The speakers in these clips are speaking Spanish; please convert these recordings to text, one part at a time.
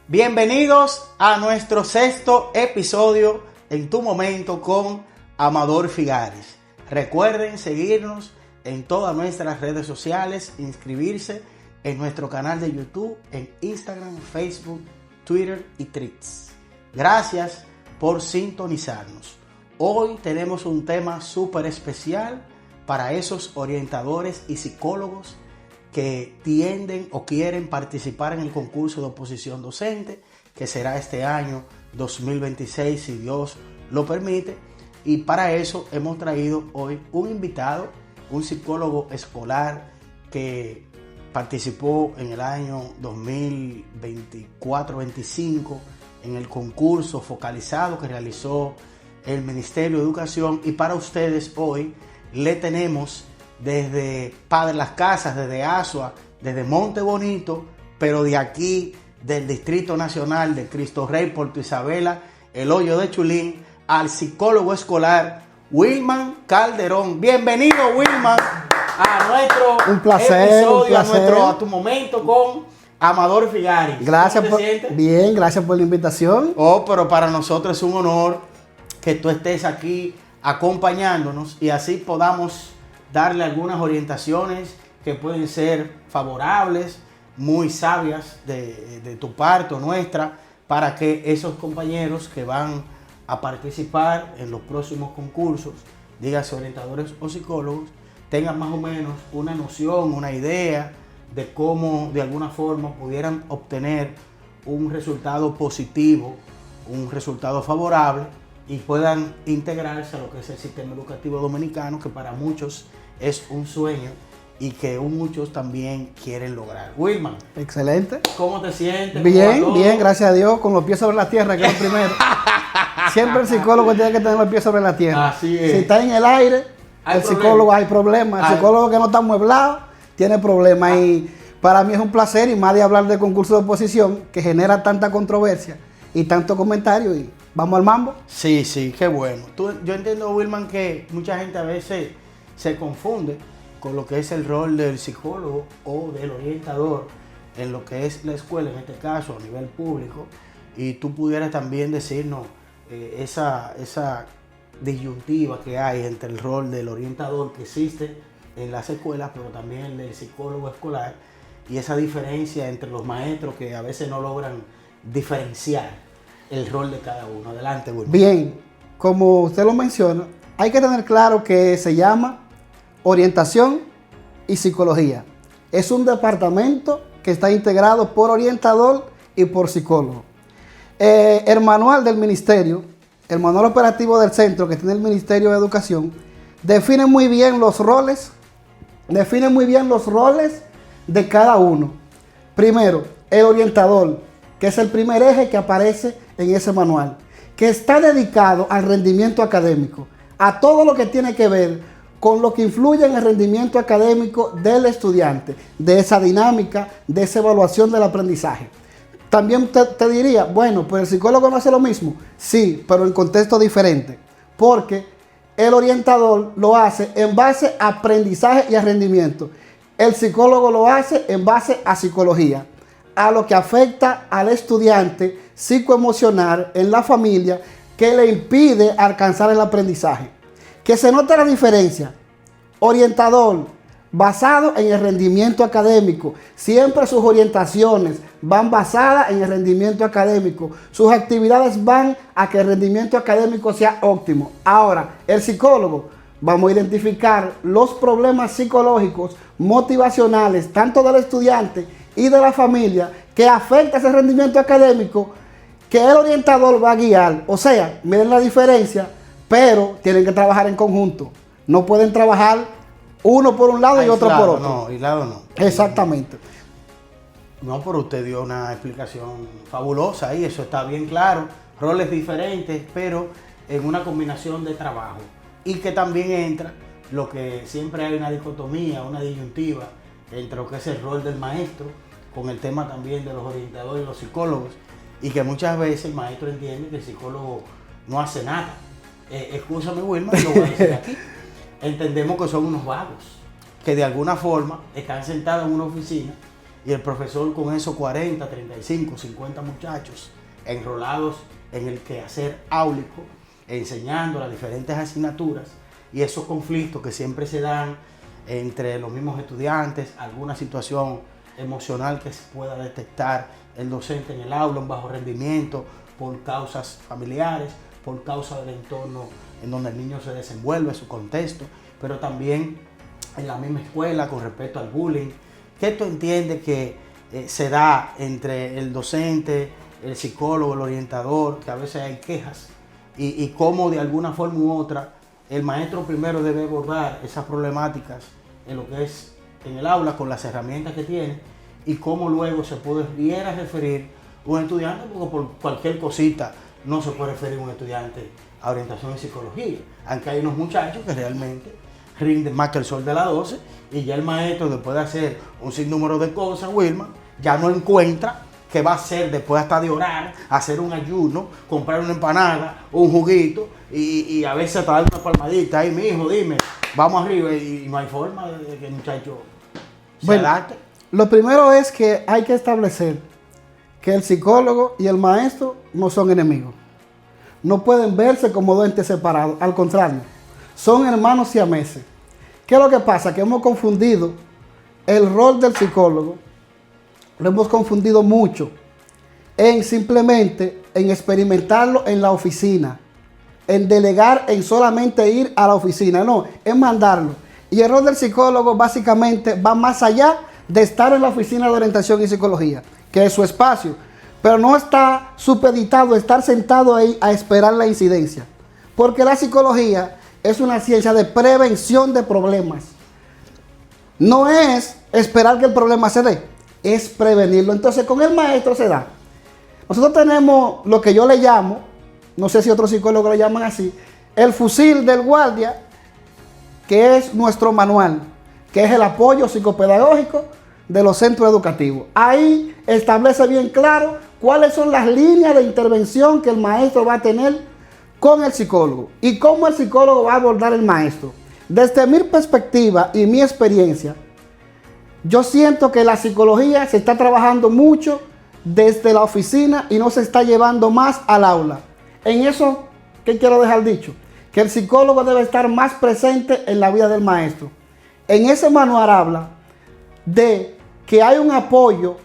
Bienvenidos a nuestro sexto episodio en Tu Momento con Amador Figares. Recuerden seguirnos en todas nuestras redes sociales, inscribirse en nuestro canal de YouTube, en Instagram, Facebook, Twitter y Threads. Gracias por sintonizarnos. Hoy tenemos un tema súper especial para esos orientadores y psicólogos que tienden o quieren participar en el concurso de oposición docente, que será este año 2026, si Dios lo permite. Y para eso hemos traído hoy un invitado, un psicólogo escolar que participó en el año 2024-25 en el concurso focalizado que realizó el Ministerio de Educación. Y para ustedes hoy le tenemos desde Padre Las Casas, desde Asua, desde Monte Bonito, pero de aquí, del Distrito Nacional de Cristo Rey, Puerto Isabela, el Hoyo de Chulín, al psicólogo escolar Wilman Calderón. Bienvenido, Wilman, a nuestro episodio, a Tu Momento con Amador Figares. Gracias bien, gracias por la invitación. Pero para nosotros es un honor que tú estés aquí acompañándonos y así podamos darle algunas orientaciones que pueden ser favorables, muy sabias de tu parte o nuestra, para que esos compañeros que van a participar en los próximos concursos, dígase orientadores o psicólogos, tengan más o menos una noción, una idea de cómo de alguna forma pudieran obtener un resultado positivo, un resultado favorable y puedan integrarse a lo que es el sistema educativo dominicano, que para muchos es un sueño y que muchos también quieren lograr. Wilman. Excelente. ¿Cómo te sientes? Bien, bien, gracias a Dios, con los pies sobre la tierra, que es lo primero. Siempre el psicólogo tiene que tener los pies sobre la tierra. Así es. Si está en el aire, psicólogo hay problemas. El psicólogo que no está amueblado tiene problemas. Y para mí es un placer, y más de hablar del concurso de oposición, que genera tanta controversia y tanto comentario. Y vamos al mambo. Sí, qué bueno. Yo entiendo, Wilman, que mucha gente a veces se confunde con lo que es el rol del psicólogo o del orientador en lo que es la escuela, en este caso a nivel público, y tú pudieras también decirnos esa disyuntiva que hay entre el rol del orientador que existe en las escuelas, pero también el del psicólogo escolar, y esa diferencia entre los maestros que a veces no logran diferenciar el rol de cada uno. Adelante, Wilman. Bien, como usted lo menciona, hay que tener claro que se llama orientación y psicología. Es un departamento que está integrado por orientador y por psicólogo. El manual del ministerio, el manual operativo del centro que tiene el Ministerio de Educación, define muy bien los roles de cada uno. Primero, el orientador, que es el primer eje que aparece en ese manual, que está dedicado al rendimiento académico, a todo lo que tiene que ver con lo que influye en el rendimiento académico del estudiante, de esa dinámica, de esa evaluación del aprendizaje. También te diría, bueno, pues el psicólogo no hace lo mismo. Sí, pero en contexto diferente, porque el orientador lo hace en base a aprendizaje y a rendimiento. El psicólogo lo hace en base a psicología, a lo que afecta al estudiante psicoemocional en la familia, que le impide alcanzar el aprendizaje. Que se nota la diferencia. Orientador basado en el rendimiento académico. Siempre sus orientaciones van basadas en el rendimiento académico. Sus actividades van a que el rendimiento académico sea óptimo. Ahora, el psicólogo, vamos a identificar los problemas psicológicos, motivacionales, tanto del estudiante y de la familia, que afecta ese rendimiento académico, que el orientador va a guiar. O sea, miren la diferencia, pero tienen que trabajar en conjunto. No pueden trabajar uno por un lado y otro por otro. No, aislado no. Exactamente. No, pero usted dio una explicación fabulosa y eso está bien claro. Roles diferentes, pero en una combinación de trabajo. Y que también entra lo que siempre hay una dicotomía, una disyuntiva entre lo que es el rol del maestro con el tema también de los orientadores y los psicólogos, y que muchas veces el maestro entiende que el psicólogo no hace nada. Escúchame, Wilma, lo voy a decir aquí. Entendemos que son unos vagos, que de alguna forma están sentados en una oficina y el profesor con esos 40, 35, 50 muchachos enrolados en el quehacer áulico, enseñando las diferentes asignaturas y esos conflictos que siempre se dan entre los mismos estudiantes, alguna situación emocional que se pueda detectar el docente en el aula, un bajo rendimiento por causas familiares, por causa del entorno en donde el niño se desenvuelve, su contexto, pero también en la misma escuela con respecto al bullying. ¿Qué tú entiendes que se da entre el docente, el psicólogo, el orientador, que a veces hay quejas, y cómo de alguna forma u otra el maestro primero debe abordar esas problemáticas en lo que es en el aula con las herramientas que tiene, y cómo luego se pudiera referir un estudiante, porque por cualquier cosita no se puede referir un estudiante a orientación en psicología, aunque hay unos muchachos que realmente rinden más que el sol de las 12, y ya el maestro, después de hacer un sinnúmero de cosas, Wilma, ya no encuentra qué va a hacer después hasta de orar, hacer un ayuno, comprar una empanada, un juguito, y a veces hasta dar una palmadita. Ahí, mi hijo, dime, vamos arriba, y no hay forma de que el muchacho se adapte. Lo primero es que hay que establecer que el psicólogo y el maestro no son enemigos. No pueden verse como dos entes separados, al contrario, son hermanos siameses. ¿Qué es lo que pasa? Que hemos confundido el rol del psicólogo, lo hemos confundido mucho en simplemente en experimentarlo en la oficina, en delegar, en solamente ir a la oficina. No, es mandarlo. Y el rol del psicólogo básicamente va más allá de estar en la oficina de orientación y psicología, que es su espacio, pero no está supeditado a estar sentado ahí a esperar la incidencia, porque la psicología es una ciencia de prevención de problemas. No es esperar que el problema se dé, es prevenirlo. Entonces con el maestro se da. Nosotros tenemos lo que yo le llamo, no sé si otros psicólogos lo llaman así, el fusil del guardia, que es nuestro manual, que es el apoyo psicopedagógico de los centros educativos. Ahí establece bien claro cuáles son las líneas de intervención que el maestro va a tener con el psicólogo y cómo el psicólogo va a abordar el maestro. Desde mi perspectiva y mi experiencia, yo siento que la psicología se está trabajando mucho desde la oficina y no se está llevando más al aula. En eso, ¿qué quiero dejar dicho? Que el psicólogo debe estar más presente en la vida del maestro. En ese manual habla de que hay un apoyo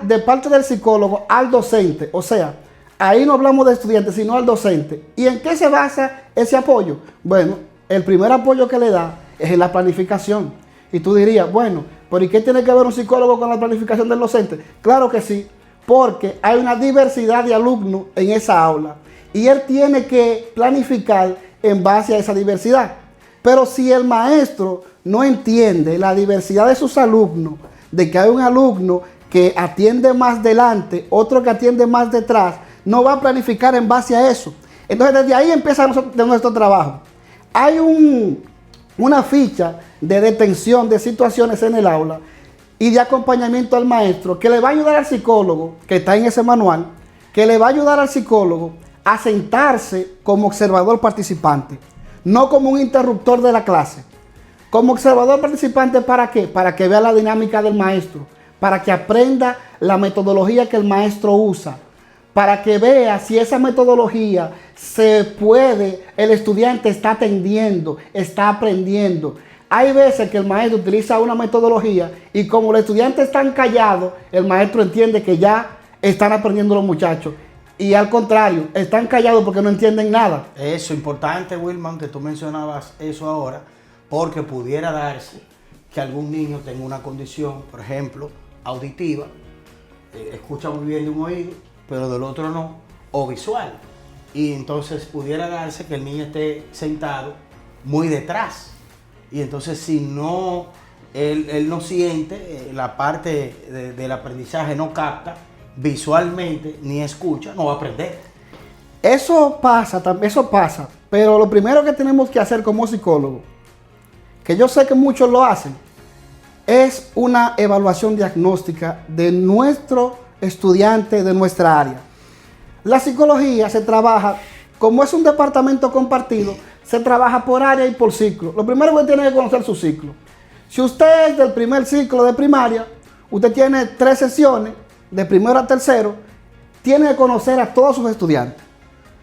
de parte del psicólogo al docente. O sea, ahí no hablamos de estudiantes, sino al docente. ¿Y en qué se basa ese apoyo? Bueno, el primer apoyo que le da es en la planificación. Y tú dirías, bueno, ¿pero y qué tiene que ver un psicólogo con la planificación del docente? Claro que sí, porque hay una diversidad de alumnos en esa aula y él tiene que planificar en base a esa diversidad. Pero si el maestro no entiende la diversidad de sus alumnos, de que hay un alumno que atiende más delante, otro que atiende más detrás, no va a planificar en base a eso. Entonces desde ahí empieza nuestro trabajo. Hay una ficha de detención de situaciones en el aula y de acompañamiento al maestro que le va a ayudar al psicólogo, que está en ese manual, que le va a ayudar al psicólogo a sentarse como observador participante, no como un interruptor de la clase. Como observador participante, ¿para qué? Para que vea la dinámica del maestro, para que aprenda la metodología que el maestro usa, para que vea si esa metodología se puede, el estudiante está atendiendo, está aprendiendo. Hay veces que el maestro utiliza una metodología y como los estudiantes están callados, el maestro entiende que ya están aprendiendo los muchachos. Y al contrario, están callados porque no entienden nada. Eso es importante, Wilman, que tú mencionabas eso ahora, porque pudiera darse que algún niño tenga una condición, por ejemplo, auditiva, escucha muy bien de un oído, pero del otro no, o visual. Y entonces pudiera darse que el niño esté sentado muy detrás. Y entonces si no, él no siente la parte del aprendizaje, no capta visualmente ni escucha, no va a aprender. Eso pasa, pero lo primero que tenemos que hacer como psicólogos, que yo sé que muchos lo hacen, es una evaluación diagnóstica de nuestro estudiante, de nuestra área. La psicología se trabaja, como es un departamento compartido, se trabaja por área y por ciclo. Lo primero que tiene que conocer su ciclo. Si usted es del primer ciclo de primaria, usted tiene 3 sesiones, de primero a tercero, tiene que conocer a todos sus estudiantes.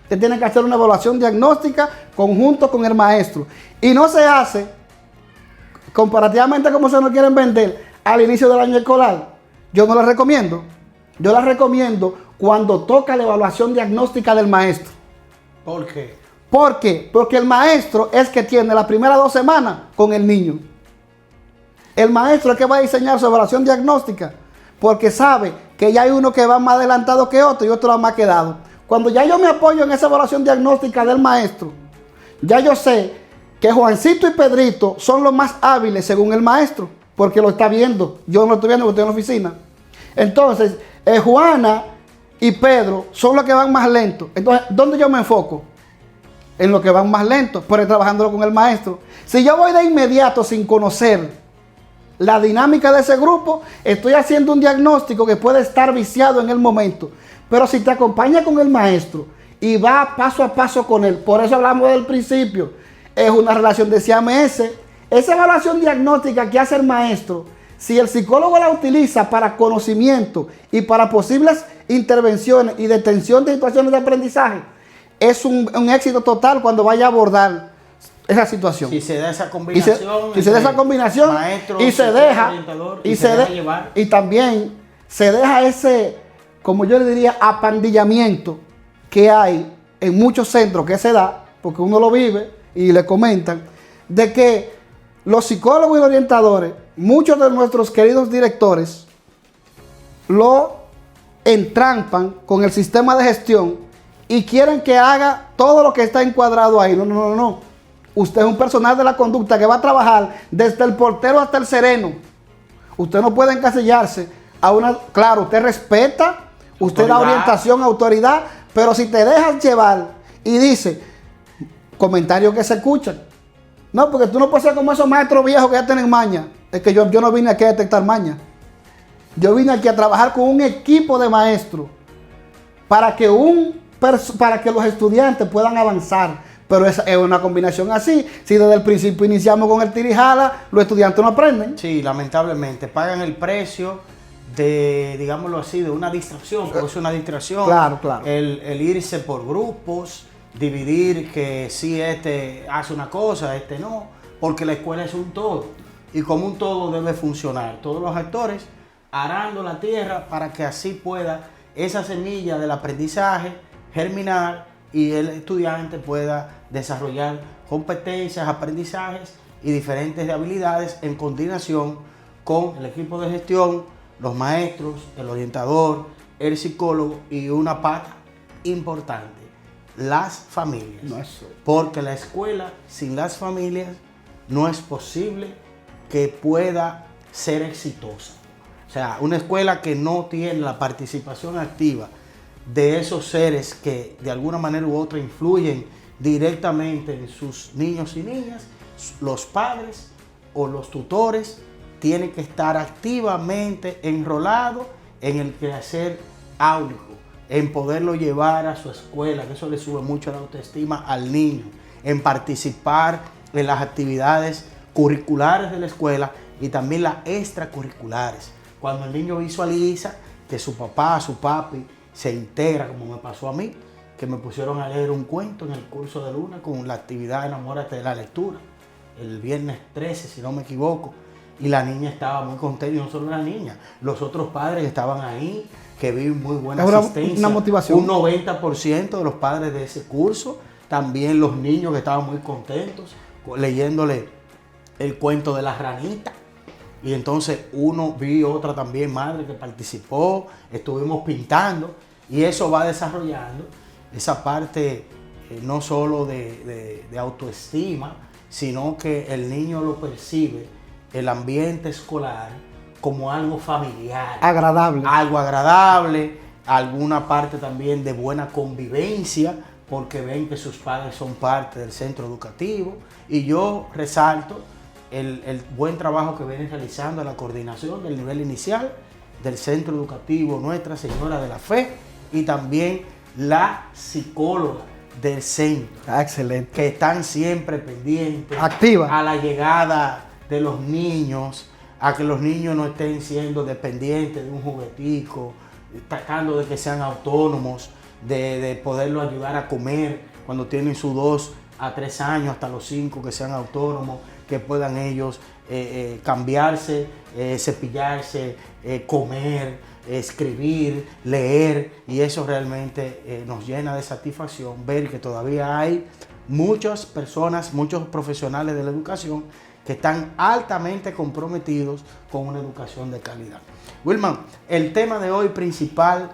Usted tiene que hacer una evaluación diagnóstica conjunto con el maestro. Y no se hace, comparativamente como se nos quieren vender, al inicio del año escolar. Yo no la recomiendo. Yo la recomiendo cuando toca la evaluación diagnóstica del maestro. ¿Por qué? ¿Por qué? Porque el maestro es que tiene las primeras 2 semanas con el niño. El maestro es que va a diseñar su evaluación diagnóstica, porque sabe que ya hay uno que va más adelantado que otro y otro va más quedado. Cuando ya yo me apoyo en esa evaluación diagnóstica del maestro, ya yo sé que Juancito y Pedrito son los más hábiles según el maestro, porque lo está viendo. Yo no lo estoy viendo porque estoy en la oficina. Entonces, Juana y Pedro son los que van más lentos. Entonces, ¿dónde yo me enfoco? En lo que van más lentos, pero trabajándolo con el maestro. Si yo voy de inmediato sin conocer la dinámica de ese grupo, estoy haciendo un diagnóstico que puede estar viciado en el momento. Pero si te acompaña con el maestro y va paso a paso con él, por eso hablamos del principio, es una relación de siamese. Esa evaluación diagnóstica que hace el maestro, si el psicólogo la utiliza para conocimiento y para posibles intervenciones y detención de situaciones de aprendizaje, es un éxito total cuando vaya a abordar esa situación. Si se da esa combinación, si se da esa combinación maestro, y se deja, y se deja llevar. Y también se deja ese, como yo le diría, apandillamiento que hay en muchos centros que se da, porque uno lo vive y le comentan, de que los psicólogos y los orientadores, muchos de nuestros queridos directores, lo entrampan con el sistema de gestión y quieren que haga todo lo que está encuadrado ahí. No. Usted es un personal de la conducta que va a trabajar desde el portero hasta el sereno. Usted no puede encasillarse a una... Claro, usted respeta, usted da orientación, autoridad, pero si te dejas llevar y dice comentarios que se escuchan. No, porque tú no puedes ser como esos maestros viejos que ya tienen maña. Es que yo no vine aquí a detectar maña. Yo vine aquí a trabajar con un equipo de maestros para que los estudiantes puedan avanzar. Pero es una combinación así. Si desde el principio iniciamos con el tirijala, los estudiantes no aprenden. Sí, lamentablemente. Pagan el precio de, digámoslo así, de una distracción. Porque es una distracción. Claro. El irse por grupos, dividir que si este hace una cosa, este no. Porque la escuela es un todo. Y como un todo debe funcionar. Todos los actores arando la tierra para que así pueda esa semilla del aprendizaje germinar y el estudiante pueda desarrollar competencias, aprendizajes y diferentes habilidades en coordinación con el equipo de gestión, los maestros, el orientador, el psicólogo y una pata importante, las familias. Porque la escuela sin las familias no es posible que pueda ser exitosa. O sea, una escuela que no tiene la participación activa de esos seres que de alguna manera u otra influyen directamente en sus niños y niñas, los padres o los tutores tienen que estar activamente enrolados en el quehacer áulico, en poderlo llevar a su escuela, que eso le sube mucho la autoestima al niño, en participar en las actividades curriculares de la escuela y también las extracurriculares. Cuando el niño visualiza que su papá, su papi, se integra, como me pasó a mí, que me pusieron a leer un cuento en el curso de Luna con la actividad Enamórate de la lectura, el viernes 13, si no me equivoco, y la niña estaba muy contenta, y no solo la niña, los otros padres estaban ahí, que vi muy buena asistencia, una motivación. Un 90% de los padres de ese curso, también los niños que estaban muy contentos, leyéndole el cuento de la ranita. Y entonces vi otra también madre que participó, estuvimos pintando y eso va desarrollando esa parte no solo de autoestima, sino que el niño lo percibe, el ambiente escolar, como algo familiar. Agradable. Algo agradable, alguna parte también de buena convivencia, porque ven que sus padres son parte del centro educativo. Y yo resalto el buen trabajo que viene realizando la coordinación del nivel inicial del centro educativo Nuestra Señora de la Fe y también la psicóloga del centro. Excelente. Que están siempre pendientes. Activa. A la llegada de los niños, a que los niños no estén siendo dependientes de un juguetico, tratando de que sean autónomos, de poderlo ayudar a comer cuando tienen sus 2 a 3 años, hasta los 5, que sean autónomos, que puedan ellos cambiarse, cepillarse, comer, escribir, leer, y eso realmente nos llena de satisfacción ver que todavía hay muchas personas, muchos profesionales de la educación que están altamente comprometidos con una educación de calidad. Wilman, el tema de hoy principal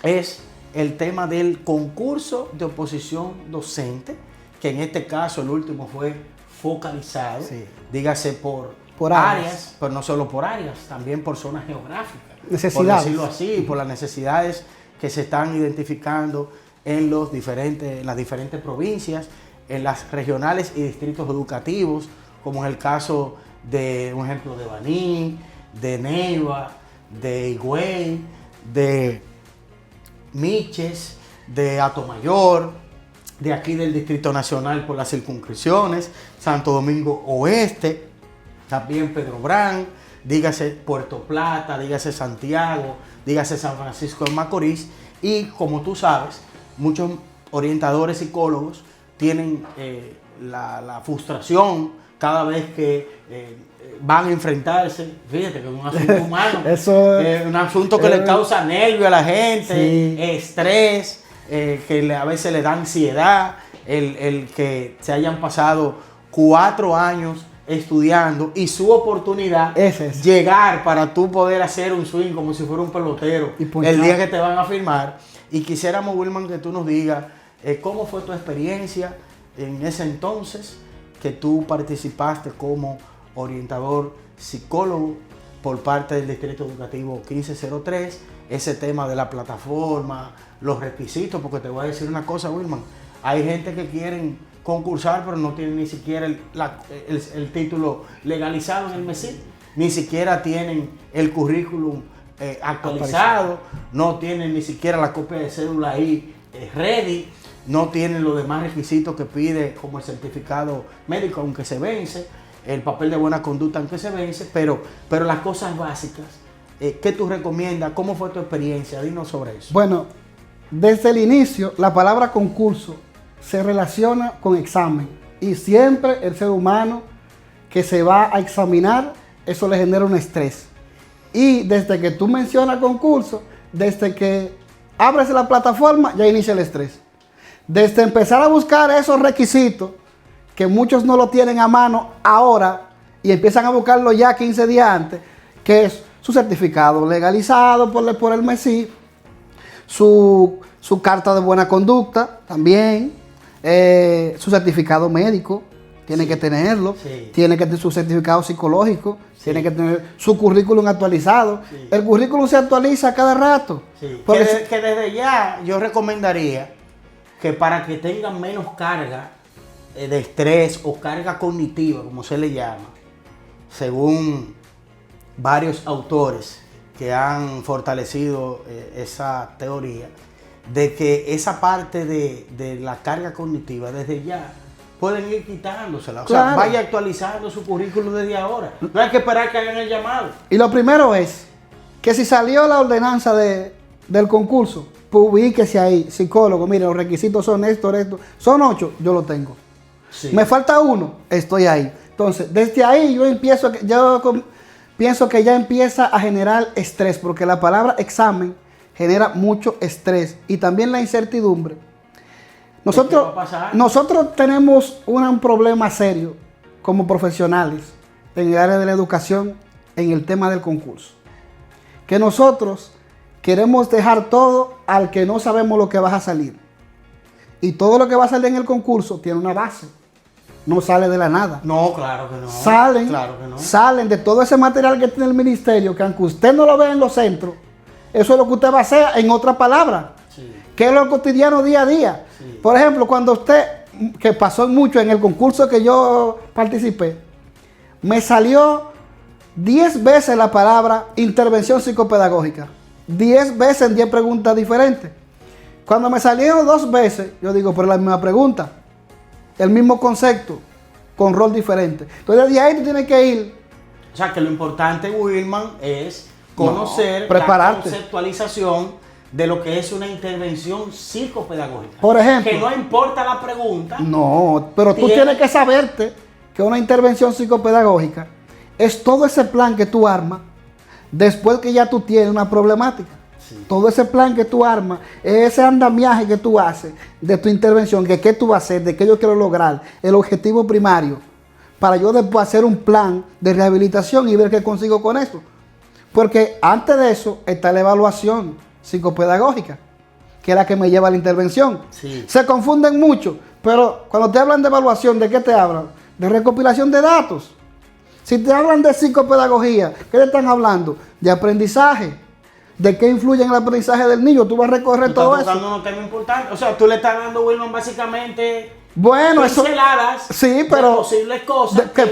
es el tema del concurso de oposición docente, que en este caso el último fue focalizado, sí, dígase por áreas, pero no solo por áreas, también por zonas geográficas, necesidades, por decirlo así, por las necesidades que se están identificando en las diferentes provincias, en las regionales y distritos educativos, como en el caso de, un ejemplo, de Baní, de Neiva, de Higüey, de Miches, de Atomayor, de aquí del Distrito Nacional por las circunscripciones, Santo Domingo Oeste, también Pedro Brán, dígase Puerto Plata, dígase Santiago, dígase San Francisco de Macorís, y como tú sabes, muchos orientadores psicólogos tienen la frustración cada vez que van a enfrentarse, fíjate que es un asunto humano, un asunto que le causa nervio a la gente, sí, estrés, que a veces le da ansiedad, el que se hayan pasado 4 años estudiando y su oportunidad es llegar para tú poder hacer un swing como si fuera un pelotero el día que te van a firmar. Y quisiéramos, Wilman, que tú nos digas cómo fue tu experiencia en ese entonces que tú participaste como orientador psicólogo por parte del Distrito Educativo 1503, ese tema de la plataforma, los requisitos, porque te voy a decir una cosa, Wilman, hay gente que quieren concursar pero no tienen ni siquiera el título legalizado en el MESID, ni siquiera tienen el currículum actualizado, no tienen ni siquiera la copia de cédula ahí ready, no tienen los demás requisitos que pide como el certificado médico aunque se vence, el papel de buena conducta aunque se vence, pero las cosas básicas, ¿qué tú recomiendas? ¿Cómo fue tu experiencia? Dinos sobre eso. Bueno, desde el inicio la palabra concurso se relaciona con examen y siempre el ser humano que se va a examinar, eso le genera un estrés. Y desde que tú mencionas concurso, desde que abres la plataforma, ya inicia el estrés. Desde empezar a buscar esos requisitos, que muchos no lo tienen a mano ahora, y empiezan a buscarlo ya 15 días antes, que es su certificado legalizado por el MESID, su carta de buena conducta también, su certificado médico, tiene que tenerlo, tiene que tener su certificado psicológico, tiene que tener su currículum actualizado. El currículum se actualiza cada rato. Que desde ya yo recomendaría que para que tengan menos carga de estrés o carga cognitiva, como se le llama, según varios autores que han fortalecido esa teoría, de que esa parte de la carga cognitiva desde ya pueden ir quitándosela. O sea, vaya actualizando su currículum desde ahora. No hay que esperar que hagan el llamado. Y lo primero es que si salió la ordenanza del concurso, ubíquese ahí, psicólogo, mire, los requisitos son esto, son 8, yo lo tengo. Sí. Me falta 1, estoy ahí. Entonces, desde ahí yo pienso que ya empieza a generar estrés, porque la palabra examen genera mucho estrés y también la incertidumbre. Nosotros tenemos un problema serio como profesionales en el área de la educación en el tema del concurso. Que nosotros queremos dejar todo al que no sabemos lo que va a salir. Y todo lo que va a salir en el concurso tiene una base. No sale de la nada. No, claro que no. Salen de todo ese material que tiene el ministerio, que aunque usted no lo vea en los centros, eso es lo que usted va a hacer en otras palabras. Sí. Que es lo cotidiano día a día. Sí. Por ejemplo, cuando usted, que pasó mucho en el concurso que yo participé, me salió 10 veces la palabra intervención psicopedagógica. 10 veces en 10 preguntas diferentes. Cuando me salieron 2 veces, yo digo, pero la misma pregunta, el mismo concepto, con rol diferente. Entonces de ahí tú tienes que ir O sea, que lo importante, Wilman, es conocer prepararte. la conceptualización de lo que es una intervención psicopedagógica. Por ejemplo. Que no importa la pregunta. No, pero tú tienes que saberte que una intervención psicopedagógica es todo ese plan que tú armas después que ya tú tienes una problemática. Sí. Todo ese plan que tú armas, ese andamiaje que tú haces de tu intervención, que qué tú vas a hacer, de qué yo quiero lograr, el objetivo primario, para yo después hacer un plan de rehabilitación y ver qué consigo con eso. Porque antes de eso está la evaluación psicopedagógica, que es la que me lleva a la intervención. Sí. Se confunden mucho, pero cuando te hablan de evaluación, ¿de qué te hablan? De recopilación de datos. Si te hablan de psicopedagogía, ¿qué te están hablando? De aprendizaje. ¿De qué influye en el aprendizaje del niño? Tú vas a recorrer todo eso. Estás tocando un tema importante. O sea, tú le estás dando, Wilman, básicamente pinceladas sí, pero de posibles cosas que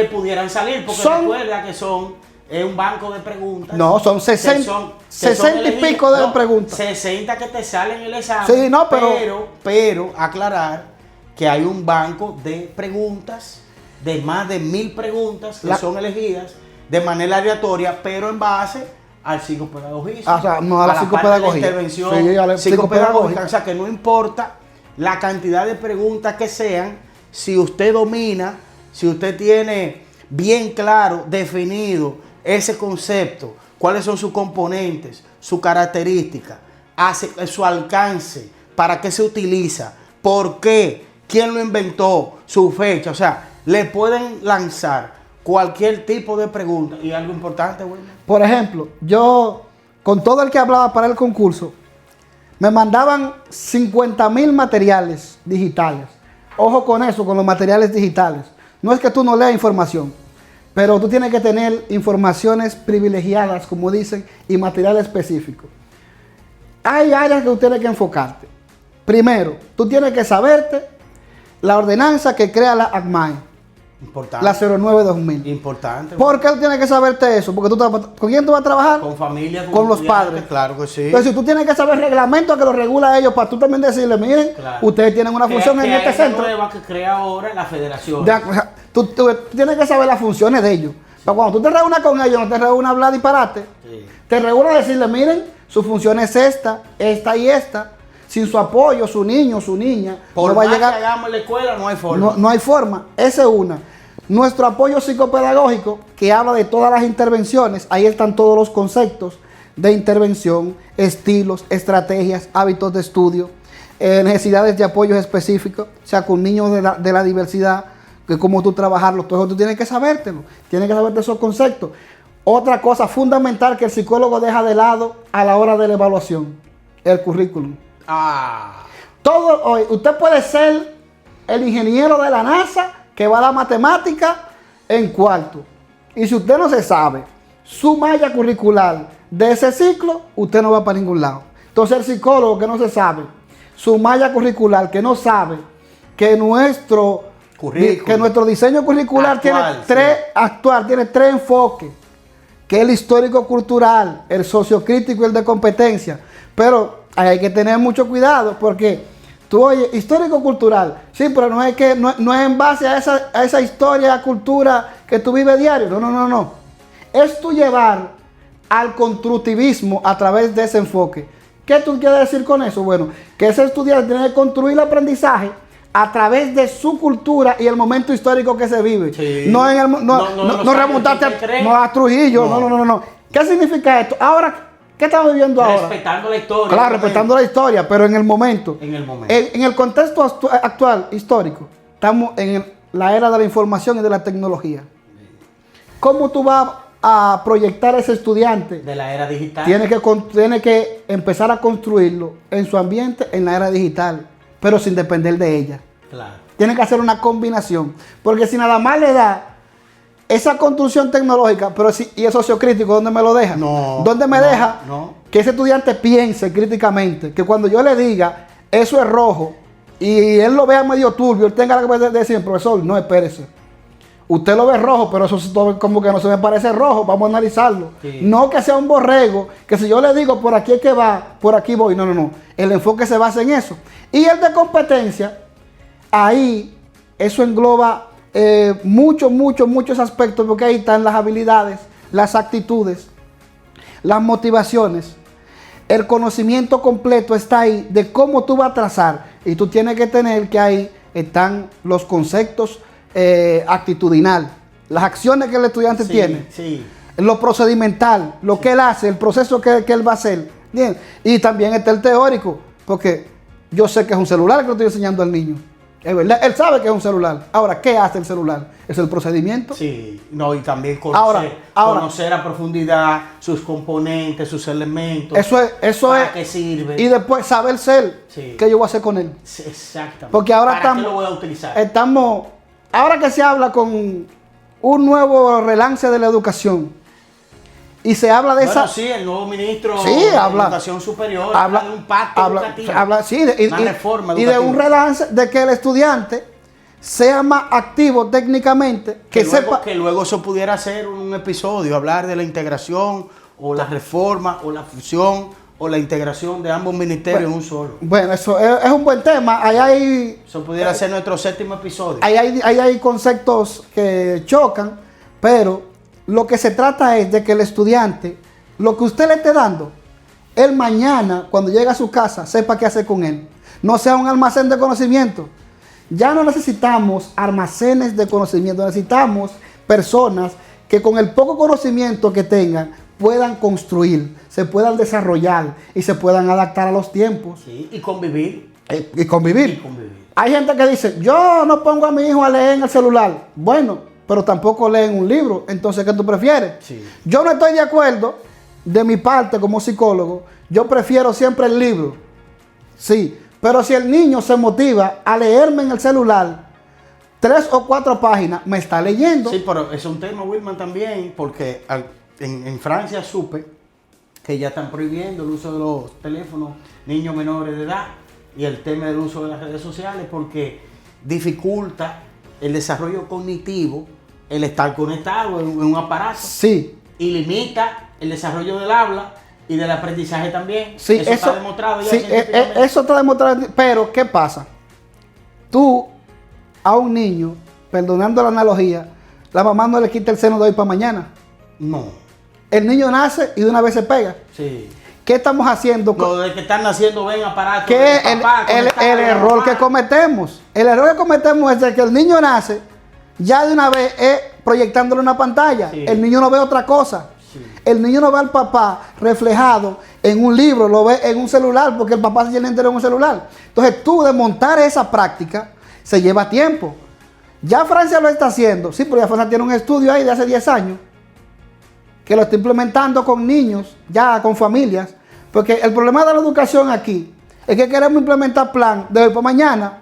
pudieran salir. Porque recuerda que son un banco de preguntas. No, son 60 y pico de preguntas. 60 que te salen en el examen. Sí, no, pero aclarar que hay un banco de preguntas, de más de 1000 preguntas que son elegidas de manera aleatoria, pero en base al psicopedagogismo. O sea, no a la psicopedagogía. Intervención psicopedagógica. O sea, que no importa la cantidad de preguntas que sean, si usted domina, si usted tiene bien claro, definido ese concepto, cuáles son sus componentes, su característica, su alcance, para qué se utiliza, por qué, quién lo inventó, su fecha. O sea, le pueden lanzar cualquier tipo de pregunta. Y algo importante, Wilman. Por ejemplo, yo, con todo el que hablaba para el concurso, me mandaban 50,000 materiales digitales. Ojo con eso, con los materiales digitales. No es que tú no leas información, pero tú tienes que tener informaciones privilegiadas, como dicen, y material específico. Hay áreas que tú tienes que enfocarte. Primero, tú tienes que saberte la ordenanza que crea la ACMAE. Importante. La 09-2000. Importante. ¿Por qué tú tienes que saberte eso? Porque ¿con quién tú vas a trabajar? Con familia, con los padres. Claro que sí. Entonces, si tú tienes que saber el reglamento que lo regula ellos, para tú también decirle, miren, ustedes tienen una función en este centro. Nueva que crea ahora la federación. Tú tienes que saber las funciones de ellos. Pero cuando tú te reúnas con ellos, no te reúnas a hablar disparate. Sí. Te reúnas a decirle, miren, su función es esta y esta. Sin su apoyo, su niño, su niña, no va a llegar. Que hagamos en la escuela, no hay forma. No hay forma. Esa es una. Nuestro apoyo psicopedagógico, que habla de todas las intervenciones, ahí están todos los conceptos de intervención, estilos, estrategias, hábitos de estudio, necesidades de apoyos específicos, o sea, con niños de la diversidad, que cómo tú trabajarlo, todo eso tú tienes que sabértelo, tienes que saberte esos conceptos. Otra cosa fundamental que el psicólogo deja de lado a la hora de la evaluación, el currículum. Usted puede ser el ingeniero de la NASA que va a dar matemática en cuarto. Y si usted no se sabe su malla curricular de ese ciclo, usted no va para ningún lado. Entonces el psicólogo que no se sabe su malla curricular, que no sabe que nuestro diseño curricular tiene tres enfoques, que es el histórico-cultural, el sociocrítico y el de competencia. Pero hay que tener mucho cuidado porque tú oyes, histórico-cultural, sí, pero no es en base a esa historia, cultura que tú vives diario. No. Es tú llevar al constructivismo a través de ese enfoque. ¿Qué tú quieres decir con eso? Bueno, que ese estudiante tiene que construir el aprendizaje a través de su cultura y el momento histórico que se vive. Sí. No remontarte a Trujillo. No. ¿Qué significa esto? Ahora, ¿qué estamos viviendo ahora? Respetando la historia. Claro, respetando la historia, pero en el momento. En el contexto actual, histórico, estamos en la era de la información y de la tecnología. ¿Cómo tú vas a proyectar a ese estudiante? De la era digital. Tiene que empezar a construirlo en su ambiente en la era digital, pero sin depender de ella. Claro. Tiene que hacer una combinación, porque si nada más le da esa construcción tecnológica, y el sociocrítico, ¿dónde me lo deja? ¿Dónde me deja que ese estudiante piense críticamente? Que cuando yo le diga, eso es rojo, y él lo vea medio turbio, él tenga que decir, profesor, no, espérese. Usted lo ve rojo, pero eso como que no se me parece rojo, vamos a analizarlo. Sí. No que sea un borrego, que si yo le digo, por aquí es que va, por aquí voy. No. El enfoque se basa en eso. Y el de competencia, ahí, eso engloba muchos aspectos, porque ahí están las habilidades, las actitudes, las motivaciones. El conocimiento completo está ahí de cómo tú vas a trazar, y tú tienes que tener que ahí están los conceptos actitudinal, las acciones que el estudiante tiene, lo procedimental, lo que él hace, el proceso que él va a hacer. Bien. Y también está el teórico, porque yo sé que es un celular que le estoy enseñando al niño. Es verdad, él sabe que es un celular. Ahora, ¿qué hace el celular? Es el procedimiento. Sí, no, y también conocer a profundidad sus componentes, sus elementos. Eso es. ¿Qué sirve? Y después saber ser. Sí. ¿Qué yo voy a hacer con él? Sí, exactamente. Porque ahora ¿Para qué lo voy a utilizar? Ahora que se habla con un nuevo relance de la educación, y se habla de Sí, el nuevo ministro de Educación Superior habla de un pacto educativo. Una reforma educativa. Y de un relance de que el estudiante sea más activo técnicamente, que luego eso pudiera ser un episodio, hablar de la integración o la reforma o la fusión o la integración de ambos ministerios en un solo. Bueno, eso es un buen tema. Eso pudiera ser nuestro séptimo episodio. Ahí hay conceptos que chocan, pero lo que se trata es de que el estudiante, lo que usted le esté dando, él mañana, cuando llegue a su casa, sepa qué hacer con él. No sea un almacén de conocimiento. Ya no necesitamos almacenes de conocimiento, necesitamos personas que con el poco conocimiento que tengan puedan construir, se puedan desarrollar y se puedan adaptar a los tiempos. Sí, y convivir. Y convivir. Hay gente que dice, yo no pongo a mi hijo a leer en el celular. Bueno, pero tampoco leen un libro. Entonces, ¿qué tú prefieres? Sí. Yo no estoy de acuerdo, de mi parte como psicólogo, yo prefiero siempre el libro. Sí, pero si el niño se motiva a leerme en el celular 3 o 4 páginas, me está leyendo. Sí, pero es un tema, Wilman, también, porque en Francia supe que ya están prohibiendo el uso de los teléfonos niños menores de edad y el tema del uso de las redes sociales porque dificulta el desarrollo cognitivo, el estar conectado en un aparato. Sí. Y limita el desarrollo del habla y del aprendizaje también. Sí, eso está demostrado ya. Sí, eso está demostrado. Pero, ¿qué pasa? Tú, a un niño, perdonando la analogía, la mamá no le quita el seno de hoy para mañana. No. El niño nace y de una vez se pega. Sí. ¿Qué estamos haciendo? Lo de que están naciendo ven aparatos. ¿Qué es el error que cometemos? El error que cometemos es de que el niño nace ya de una vez proyectándole una pantalla. Sí. El niño no ve otra cosa. Sí. El niño no ve al papá reflejado en un libro, lo ve en un celular porque el papá se llena entero en un celular. Entonces tú de montar esa práctica se lleva tiempo. Ya Francia lo está haciendo. Sí, pero ya Francia tiene un estudio ahí de hace 10 años que lo está implementando con niños, ya con familias, porque el problema de la educación aquí es que queremos implementar plan de hoy para mañana.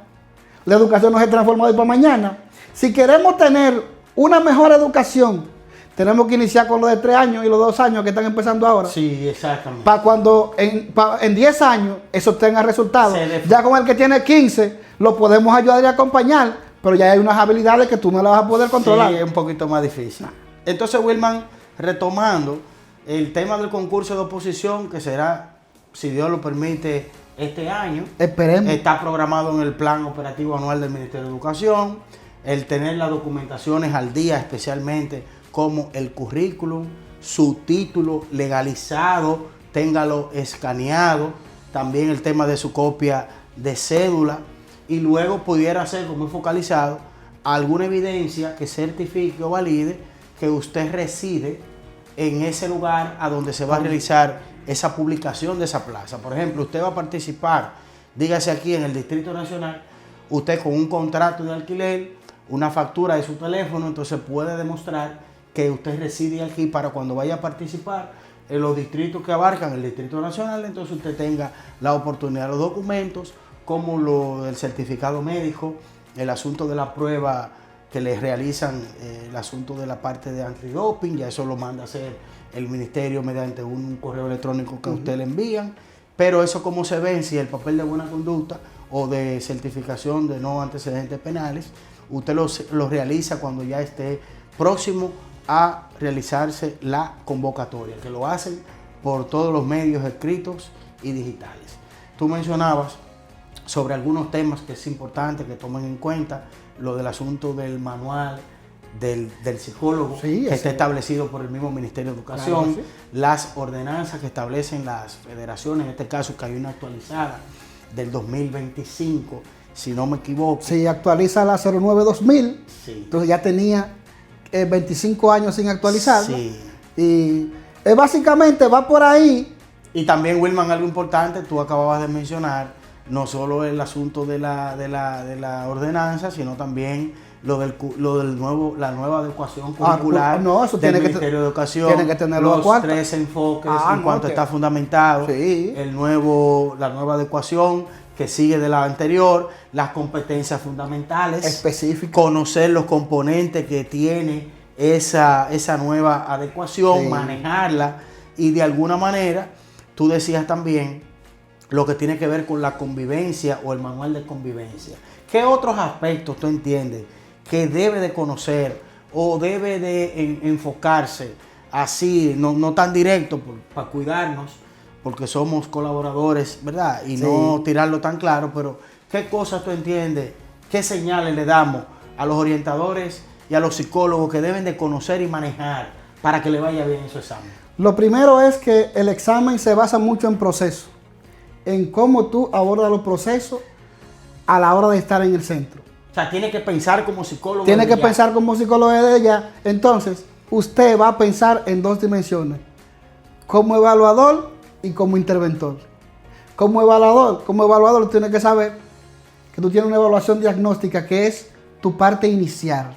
La educación no se transforma de hoy para mañana. Si queremos tener una mejor educación, tenemos que iniciar con los de 3 años y los 2 años que están empezando ahora. Sí, exactamente. Para cuando en 10 años eso tenga resultados. Ya con el que tiene 15 lo podemos ayudar y acompañar, pero ya hay unas habilidades que tú no las vas a poder controlar. Sí, es un poquito más difícil. Entonces, Wilman, retomando el tema del concurso de oposición, que será, si Dios lo permite, este año. Esperemos. Está programado en el plan operativo anual del Ministerio de Educación, el tener las documentaciones al día, especialmente como el currículum, su título legalizado, téngalo escaneado, también el tema de su copia de cédula, y luego pudiera ser, como muy focalizado, alguna evidencia que certifique o valide que usted reside en ese lugar a donde se va a realizar esa publicación de esa plaza. Por ejemplo, usted va a participar, dígase aquí en el Distrito Nacional, usted con un contrato de alquiler, una factura de su teléfono, entonces puede demostrar que usted reside aquí para cuando vaya a participar en los distritos que abarcan el Distrito Nacional, entonces usted tenga la oportunidad, los documentos, como lo del certificado médico, el asunto de la prueba que les realizan, el asunto de la parte de antidoping, ya eso lo manda a hacer el ministerio mediante un correo electrónico que a usted le envían, pero eso como se ven, si el papel de buena conducta o de certificación de no antecedentes penales, usted lo realiza cuando ya esté próximo a realizarse la convocatoria, que lo hacen por todos los medios escritos y digitales. Tú mencionabas sobre algunos temas que es importante que tomen en cuenta, lo del asunto del manual del psicólogo, Sí, que está establecido por el mismo Ministerio de Educación, Claro, sí. las ordenanzas que establecen las federaciones, en este caso que hay una actualizada del 2025, si no me equivoco. Si actualiza la 09-2000, Sí. entonces ya tenía 25 años sin actualizarla. Sí. Y básicamente va por ahí. Y también, Wilman, algo importante, tú acababas de mencionar, no solo el asunto de la ordenanza, sino también lo del nuevo, la nueva adecuación curricular no, eso del tiene Ministerio de Educación, tiene que tenerlo a los cuarta. 3 enfoques en No, cuanto que- está fundamentado, Sí. la nueva adecuación que sigue de la anterior, las competencias fundamentales, Específicas. conocer los componentes que tiene esa nueva adecuación, Sí. manejarla y de alguna manera, tú decías también lo que tiene que ver con la convivencia o el manual de convivencia. ¿Qué otros aspectos tú entiendes que debe de conocer o debe de enfocarse así, no tan directo, para cuidarnos, porque somos colaboradores, ¿verdad? Y Sí. no tirarlo tan claro, pero ¿qué cosas tú entiendes? ¿Qué señales le damos a los orientadores y a los psicólogos que deben de conocer y manejar para que le vaya bien en su examen? Lo primero es que el examen se basa mucho en proceso, en cómo tú abordas los procesos a la hora de estar en el centro. O sea, tiene que pensar como psicólogo. Tiene que desde ya. pensar como psicólogo de ella. Entonces, usted va a pensar en 2 dimensiones, como evaluador y como interventor. Como evaluador tienes que saber que tú tienes una evaluación diagnóstica que es tu parte inicial,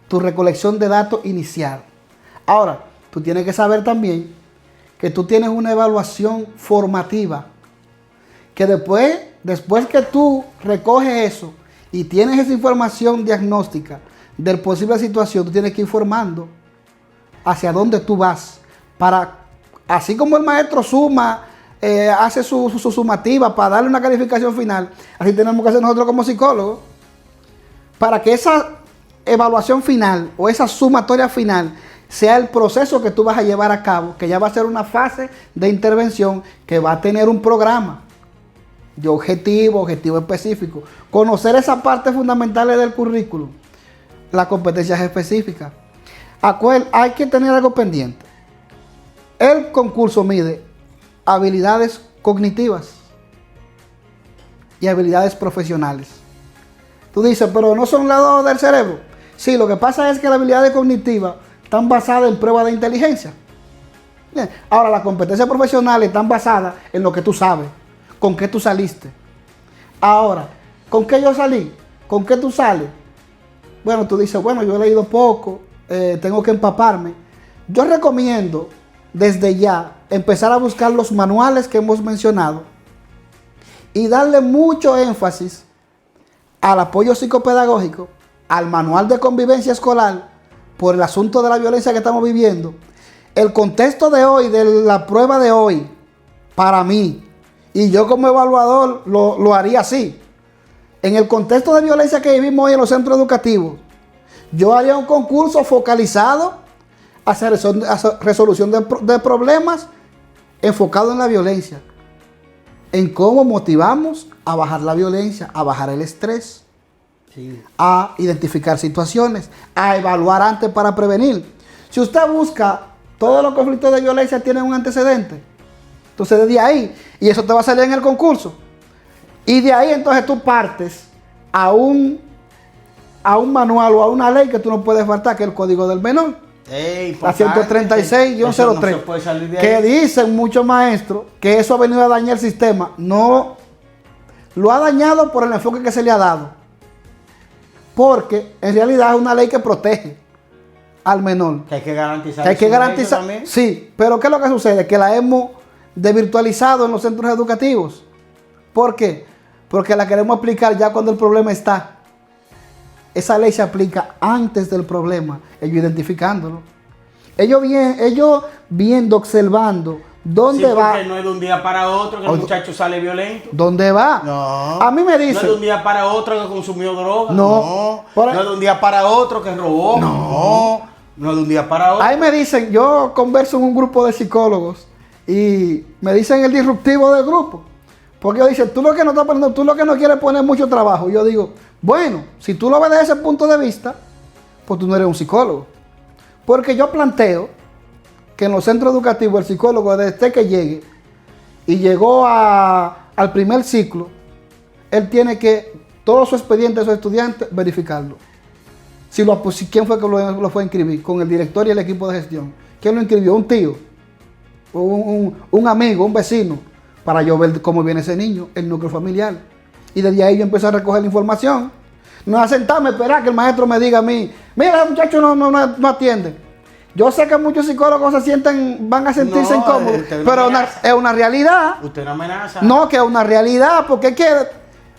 tu recolección de datos inicial. Ahora, tú tienes que saber también que tú tienes una evaluación formativa, que después que tú recoges eso y tienes esa información diagnóstica de posible situación, tú tienes que ir formando hacia dónde tú vas. Así como el maestro suma, hace su sumativa para darle una calificación final, así tenemos que hacer nosotros como psicólogos, para que esa evaluación final o esa sumatoria final sea el proceso que tú vas a llevar a cabo, que ya va a ser una fase de intervención que va a tener un programa de objetivo específico. Conocer esa parte fundamental del currículum, las competencias específicas. Hay que tener algo pendiente. El concurso mide habilidades cognitivas y habilidades profesionales. Tú dices, pero no son lados del cerebro. Sí, lo que pasa es que las habilidades cognitivas están basadas en pruebas de inteligencia. Bien. Ahora, las competencias profesionales están basadas en lo que tú sabes, con qué tú saliste. Ahora, ¿con qué yo salí? ¿Con qué tú sales? Bueno, tú dices, bueno, yo he leído poco, tengo que empaparme. Yo recomiendo desde ya empezar a buscar los manuales que hemos mencionado y darle mucho énfasis al apoyo psicopedagógico, al manual de convivencia escolar, por el asunto de la violencia que estamos viviendo. El contexto de hoy, de la prueba de hoy, para mí, y yo como evaluador lo haría así. En el contexto de violencia que vivimos hoy en los centros educativos, yo haría un concurso focalizado hacia resolución de problemas enfocado en la violencia. En cómo motivamos a bajar la violencia, a bajar el estrés, Sí. a identificar situaciones, a evaluar antes para prevenir. Si usted busca, todos los conflictos de violencia tienen un antecedente. Entonces desde ahí, y eso te va a salir en el concurso. Y de ahí entonces tú partes a un manual o a una ley que tú no puedes faltar, que es el Código del Menor. La 136-03, no se puede salir de que ahí. dicen muchos maestros que eso ha venido a dañar el sistema. No, lo ha dañado por el enfoque que se le ha dado. Porque en realidad es una ley que protege al menor. Que hay que garantizar. Que hay que su derecho garantizar. también. Sí, pero ¿qué es lo que sucede? Que la hemos desvirtualizado en los centros educativos. ¿Por qué? Porque la queremos aplicar ya cuando el problema está. Esa ley se aplica antes del problema, ellos identificándolo. Ellos viendo, observando, ¿dónde Sí, va? porque no es de un día para otro que el Oye, muchacho sale violento. ¿Dónde va? No. A mí me No es de dicen, un día para otro que consumió droga. No. No. No es de un día para otro que robó. No. No es de un día para otro. ahí me dicen, yo converso en un grupo de psicólogos y me dicen el disruptivo del grupo. Porque ellos dicen, tú lo que no estás poniendo, tú lo que no quieres poner mucho trabajo. Yo digo, bueno, si tú lo ves desde ese punto de vista, pues tú no eres un psicólogo. Porque yo planteo que en los centros educativos el psicólogo desde que llegue y llegó al primer ciclo, él tiene que, todo su expediente de sus estudiantes, verificarlo. ¿Quién fue que lo fue a inscribir? Con el director y el equipo de gestión. ¿Quién lo inscribió? Un tío, un amigo, un vecino, para yo ver cómo viene ese niño, el núcleo familiar. Y desde ahí yo empecé a recoger la información. No a sentarme, esperar que el maestro me diga a mí, mira, el muchacho no atiende. Yo sé que muchos psicólogos van a sentirse incómodos, pero es una realidad. Usted no amenaza. No, que es una realidad, porque es que,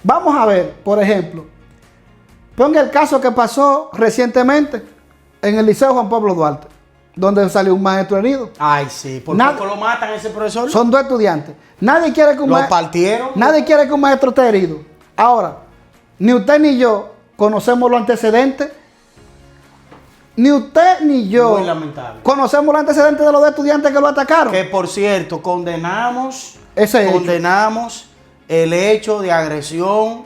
vamos a ver, por ejemplo, ponga el caso que pasó recientemente en el Liceo Juan Pablo Duarte, donde salió un maestro herido. Ay, sí, ¿por qué lo matan a ese profesor? Son 2 estudiantes. Nadie quiere que Nadie quiere que un maestro esté herido. Ahora, ni usted ni yo conocemos los antecedentes. Ni usted ni yo conocemos los antecedentes de los 2 estudiantes que lo atacaron. Que por cierto, condenamos el hecho de agresión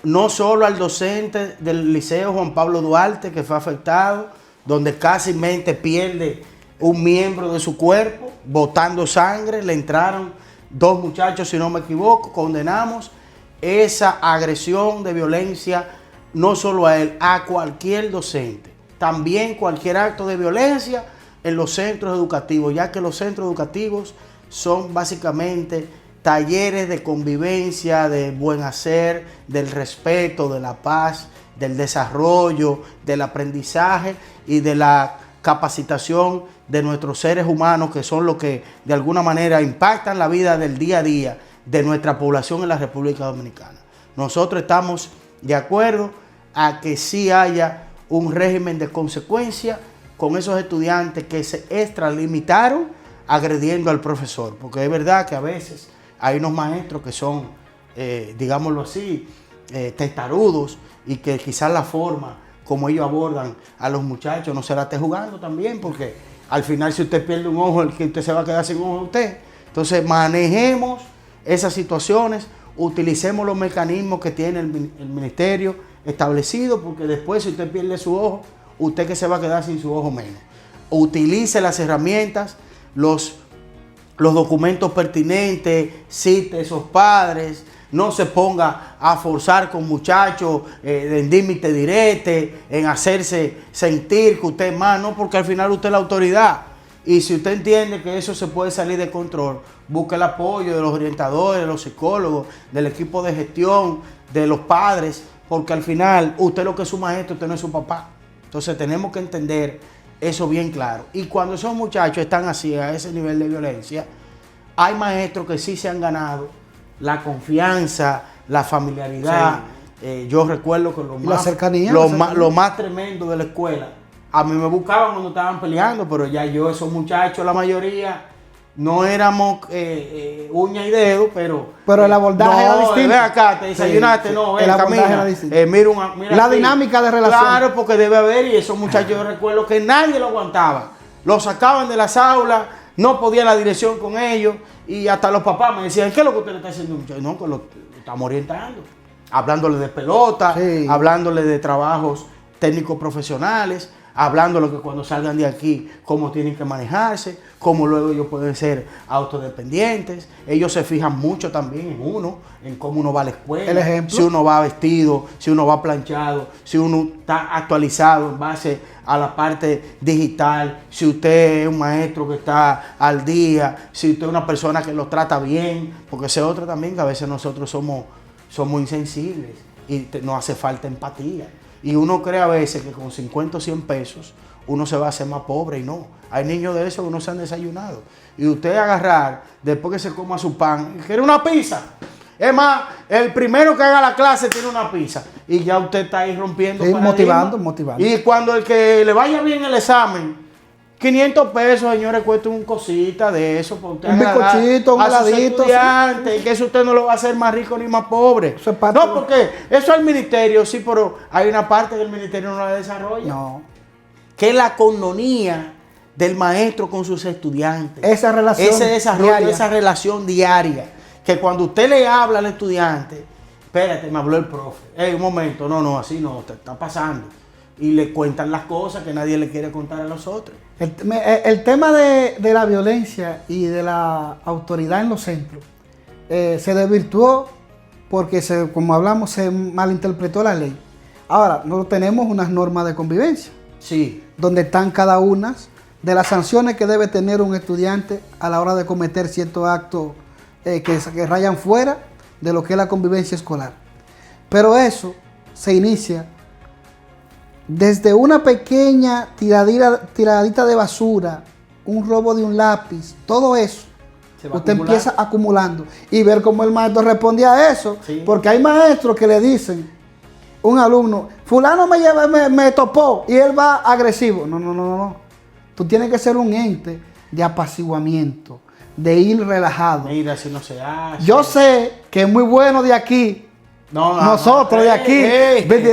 no solo al docente del Liceo Juan Pablo Duarte que fue afectado, donde casi pierde un miembro de su cuerpo, botando sangre, le entraron 2 muchachos si no me equivoco. Condenamos esa agresión de violencia no solo a él, a cualquier docente. También cualquier acto de violencia en los centros educativos, ya que los centros educativos son básicamente talleres de convivencia, de buen hacer, del respeto, de la paz, del desarrollo, del aprendizaje y de la capacitación de nuestros seres humanos, que son los que de alguna manera impactan la vida del día a día de nuestra población en la República Dominicana. Nosotros estamos de acuerdo a que sí haya un régimen de consecuencia con esos estudiantes que se extralimitaron agrediendo al profesor, porque es verdad que a veces hay unos maestros que son, digámoslo así, testarudos, y que quizás la forma como ellos abordan a los muchachos no se la esté jugando también, porque al final si usted pierde un ojo, el que usted se va a quedar sin ojo usted. Entonces manejemos esas situaciones, utilicemos los mecanismos que tiene el ministerio establecido, porque después si usted pierde su ojo, usted que se va a quedar sin su ojo menos. Utilice las herramientas, los documentos pertinentes, cite a esos padres, no se ponga a forzar con muchachos en límite directo, en hacerse sentir que usted es más, no, porque al final usted es la autoridad. Y si usted entiende que eso se puede salir de control, busque el apoyo de los orientadores, de los psicólogos, del equipo de gestión, de los padres, porque al final usted lo que es su maestro, usted no es su papá. Entonces tenemos que entender eso bien claro. Y cuando esos muchachos están así, a ese nivel de violencia, hay maestros que sí se han ganado la confianza, la familiaridad. Sí. Yo recuerdo que lo más tremendo de la escuela, a mí me buscaban cuando estaban peleando, pero ya yo, esos muchachos, la mayoría, no éramos uña y dedo, pero el abordaje era distinto. Ven acá, te desayunaste, el abordaje era distinto. Mira la dinámica de relación. Claro, porque debe haber, y esos muchachos yo recuerdo que nadie lo aguantaba. Lo sacaban de las aulas, no podía la dirección con ellos, y hasta los papás me decían, ¿qué es lo que usted le está haciendo, muchacho? No, que lo estamos orientando. Hablándole de pelota, hablándole de trabajos técnicos profesionales, hablándole que cuando salgan de aquí, cómo tienen que manejarse, cómo luego ellos pueden ser autodependientes. Ellos se fijan mucho también en uno, en cómo uno va a la escuela, el ejemplo, si uno va vestido, si uno va planchado, si uno está actualizado en base a la parte digital, si usted es un maestro que está al día, si usted es una persona que los trata bien, porque ese otro también, que a veces nosotros somos insensibles y nos hace falta empatía. Y uno cree a veces que con 50 o 100 pesos uno se va a hacer más pobre, y no. Hay niños de esos que no se han desayunado. Y usted agarrar, después que se coma su pan, quiere una pizza. Es más, el primero que haga la clase tiene una pizza. Y ya usted está ahí rompiendo. Sí, motivando. Y cuando el que le vaya bien el examen, 500 pesos, señores, cuesta un cosita de eso. Un bizcochito, un heladito. Sí. Que eso usted no lo va a hacer más rico ni más pobre. Eso es no, porque eso al ministerio, sí, pero hay una parte del ministerio no la desarrolla. No. Que es la coinonía del maestro con sus estudiantes. Esa relación ese desarrollo, diaria. esa relación diaria. que cuando usted le habla al estudiante, espérate, me habló el profe, un momento, no, así no, te está pasando. Y le cuentan las cosas que nadie le quiere contar a los otros. El tema de la violencia y de la autoridad en los centros se desvirtuó porque, como hablamos, se malinterpretó la ley. Ahora, nosotros tenemos unas normas de convivencia. Sí. Donde están cada una de las sanciones que debe tener un estudiante a la hora de cometer ciertos actos que rayan fuera de lo que es la convivencia escolar. Pero eso se inicia desde una pequeña tiradita de basura, un robo de un lápiz, todo eso. Usted empieza acumulando y ver cómo el maestro responde a eso. Sí. Porque hay maestros que le dicen, un alumno, fulano me topó y él va agresivo. No. Tú tienes que ser un ente de apaciguamiento, de ir relajado. Mira, si no se hace. Yo sé que es muy bueno de aquí. Nosotros de aquí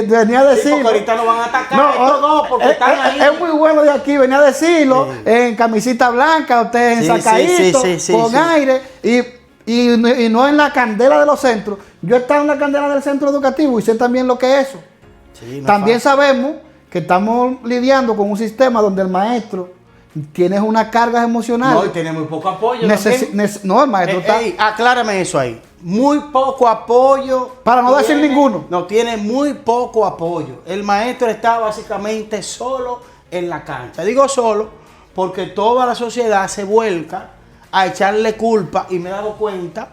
venía a decirlo. Porque ahorita nos van a atacar porque están ahí. Es muy bueno de aquí, venía a decirlo, en camisita blanca, usted ensacadito, con aire, y no en la candela de los centros. Yo he estado en la candela del centro educativo y sé también lo que es eso. También sabemos que estamos lidiando con un sistema donde el maestro tiene unas cargas emocionales. No, y tiene muy poco apoyo. No, el maestro está... aclárame eso ahí. Muy poco apoyo. Para no decir ninguno. No, tiene muy poco apoyo. El maestro está básicamente solo en la cancha. Digo solo porque toda la sociedad se vuelca a echarle culpa y me he dado cuenta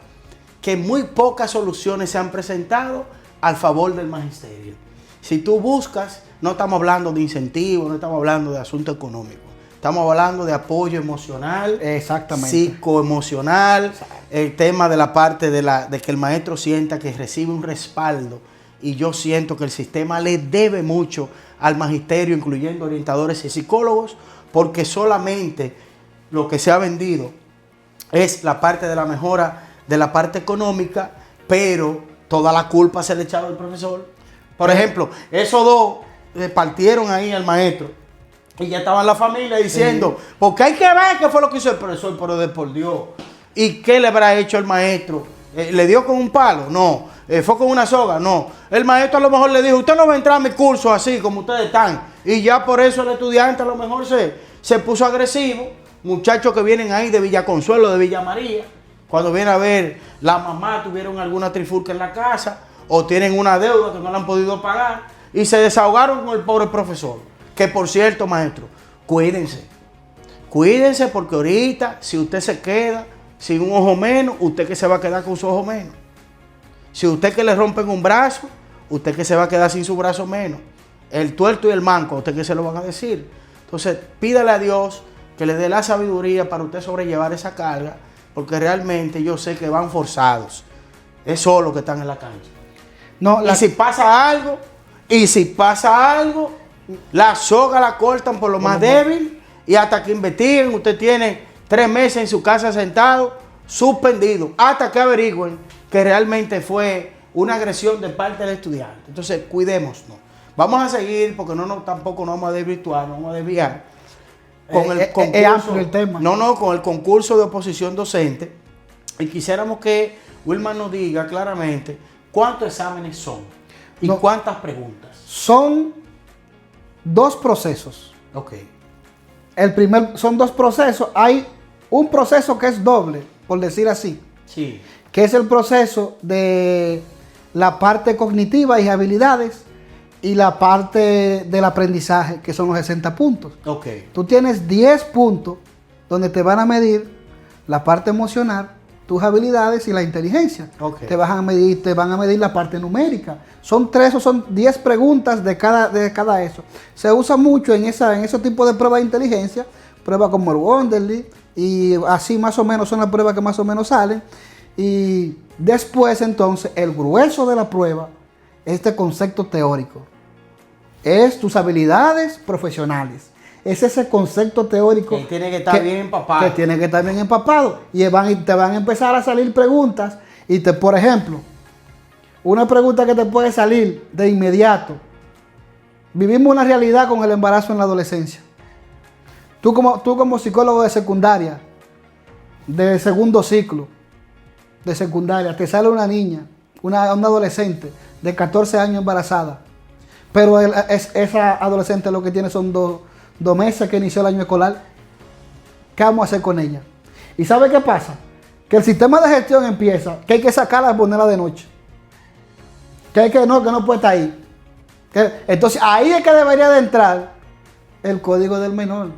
que muy pocas soluciones se han presentado al favor del magisterio. Si tú buscas, no estamos hablando de incentivos, no estamos hablando de asunto económico. Estamos hablando de apoyo emocional, psicoemocional, el tema de la parte de que el maestro sienta que recibe un respaldo. Y yo siento que el sistema le debe mucho al magisterio, incluyendo orientadores y psicólogos, porque solamente lo que se ha vendido es la parte de la mejora de la parte económica, pero toda la culpa se le echaba al profesor. Por ejemplo, esos dos partieron ahí al maestro. Y ya estaban la familia diciendo, porque hay que ver qué fue lo que hizo el profesor, pero de por Dios. ¿Y qué le habrá hecho el maestro? ¿Le dio con un palo? No. ¿Fue con una soga? No. El maestro a lo mejor le dijo, usted no va a entrar a mi curso así como ustedes están. Y ya por eso el estudiante a lo mejor se puso agresivo. Muchachos que vienen ahí de Villa Consuelo, de Villa María, cuando vienen a ver, la mamá tuvieron alguna trifulca en la casa o tienen una deuda que no la han podido pagar y se desahogaron con el pobre profesor. Que por cierto, maestro, cuídense. Cuídense porque ahorita, si usted se queda sin un ojo menos, usted que se va a quedar con su ojo menos. Si usted que le rompen un brazo, usted que se va a quedar sin su brazo menos. El tuerto y el manco, usted que se lo van a decir. Entonces, pídale a Dios que le dé la sabiduría para usted sobrellevar esa carga, porque realmente yo sé que van forzados. Es solo que están en la cancha. Y si pasa algo, la soga la cortan por lo más débil y hasta que investiguen, usted tiene 3 meses en su casa sentado, suspendido, hasta que averigüen que realmente fue una agresión de parte del estudiante. Entonces, cuidémonos. Vamos a seguir porque tampoco nos vamos a desvirtuar, nos vamos a desviar. Con el concurso, el tema. Con el concurso de oposición docente. Y quisiéramos que Wilmar nos diga claramente cuántos exámenes son y cuántas preguntas. Son 2 procesos. Ok. Son 2 procesos. Hay un proceso que es doble, por decir así. Sí. Que es el proceso de la parte cognitiva y habilidades y la parte del aprendizaje, que son los 60 puntos. Ok. Tú tienes 10 puntos donde te van a medir la parte emocional, tus habilidades y la inteligencia. Okay. Te van a medir la parte numérica. Son 10 preguntas de cada eso. Se usa mucho en ese tipo de pruebas de inteligencia, pruebas como el Wonderly, y así más o menos son las pruebas que más o menos salen. Y después entonces el grueso de la prueba es este concepto teórico. Es tus habilidades profesionales. Es ese concepto teórico que tiene que estar bien empapado. Que tiene que estar bien empapado. Y te van a empezar a salir preguntas. Por ejemplo, una pregunta que te puede salir de inmediato. Vivimos una realidad con el embarazo en la adolescencia. Tú como psicólogo de secundaria, de segundo ciclo, de secundaria, te sale una niña, una adolescente de 14 años embarazada, pero esa adolescente lo que tiene son dos meses que inició el año escolar, ¿qué vamos a hacer con ella? ¿Y sabe qué pasa? Que el sistema de gestión empieza, que hay que sacarla y ponerla de noche. Que no puede estar ahí. Entonces ahí es que debería de entrar el código del menor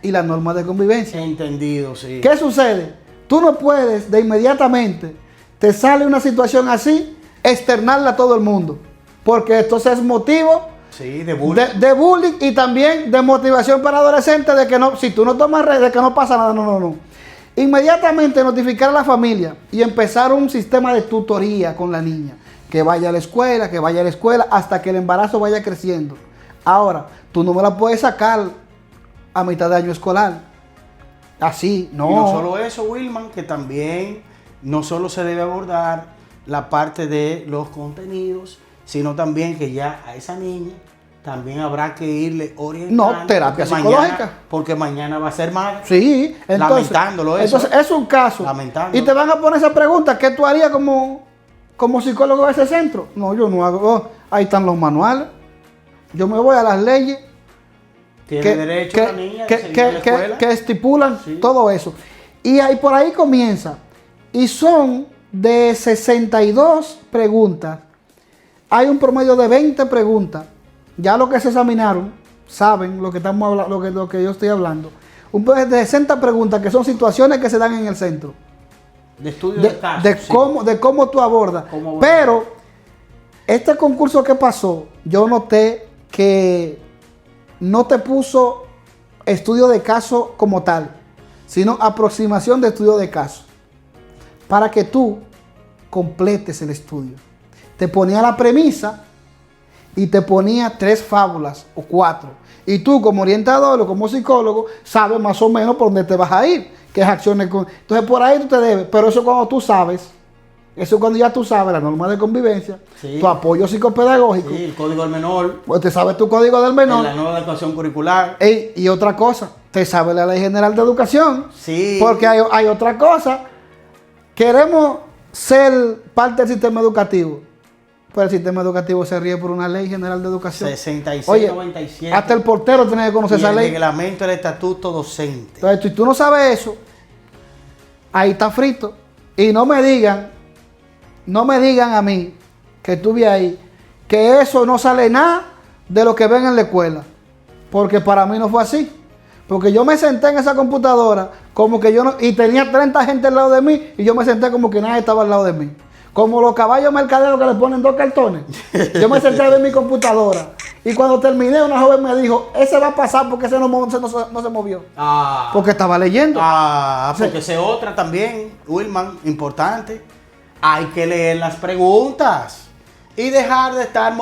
y las normas de convivencia. Entendido, sí. ¿Qué sucede? Tú no puedes de inmediatamente, te sale una situación así, externarla a todo el mundo. Porque entonces es motivo sí, de bullying. De bullying y también de motivación para adolescentes de que no, si tú no tomas redes, de que no pasa nada, no. Inmediatamente notificar a la familia y empezar un sistema de tutoría con la niña. Que vaya a la escuela, hasta que el embarazo vaya creciendo. Ahora, tú no me la puedes sacar a mitad de año escolar. Así, no. Y no solo eso, Wilman, que también no solo se debe abordar la parte de los contenidos, sino también que ya a esa niña también habrá que irle orientando. No, terapia psicológica. Porque mañana va a ser madre. Sí, entonces, lamentándolo eso. Entonces, es un caso. Lamentándolo. Y te van a poner esa pregunta, ¿qué tú harías como psicólogo de ese centro? No, yo no hago. Ahí están los manuales. Yo me voy a las leyes. Tiene derecho la niña de seguir en la escuela. Que estipulan sí. todo eso. Y ahí por ahí comienza. Y son de 62 preguntas. Hay un promedio de 20 preguntas. Ya los que se examinaron saben lo que estamos hablando, lo que yo estoy hablando. Un promedio de 60 preguntas que son situaciones que se dan en el centro. De estudio de casos. De cómo tú abordas. Pero este concurso que pasó, yo noté que no te puso estudio de caso como tal, sino aproximación de estudio de caso. Para que tú completes el estudio. Te ponía la premisa y te ponía 3 fábulas o 4. Y tú como orientador o como psicólogo sabes más o menos por dónde te vas a ir. Qué acciones Entonces por ahí tú te debes. Pero eso cuando tú sabes. Eso cuando ya tú sabes la norma de convivencia. Sí. Tu apoyo psicopedagógico. Sí, el código del menor. Pues te sabes tu código del menor. La nueva educación curricular. Y otra cosa. Te sabes la Ley General de Educación. Sí. Porque hay otra cosa. Queremos ser parte del sistema educativo. Pero el sistema educativo se ríe por una Ley General de Educación. 6697. Hasta el portero tiene que conocer esa ley. El reglamento del estatuto docente. Entonces, si tú no sabes eso, ahí está frito. Y no me digan a mí, que estuve ahí, que eso no sale nada de lo que ven en la escuela. Porque para mí no fue así. Porque yo me senté en esa computadora como que yo no... Y tenía 30 gente al lado de mí y yo me senté como que nadie estaba al lado de mí. Como los caballos mercaderos que le ponen 2 cartones. Yo me senté a ver mi computadora. Y cuando terminé, una joven me dijo, ese va a pasar porque ese no se movió. Porque estaba leyendo. Porque esa es otra también, Wilman, importante. Hay que leer las preguntas. Y dejar de estar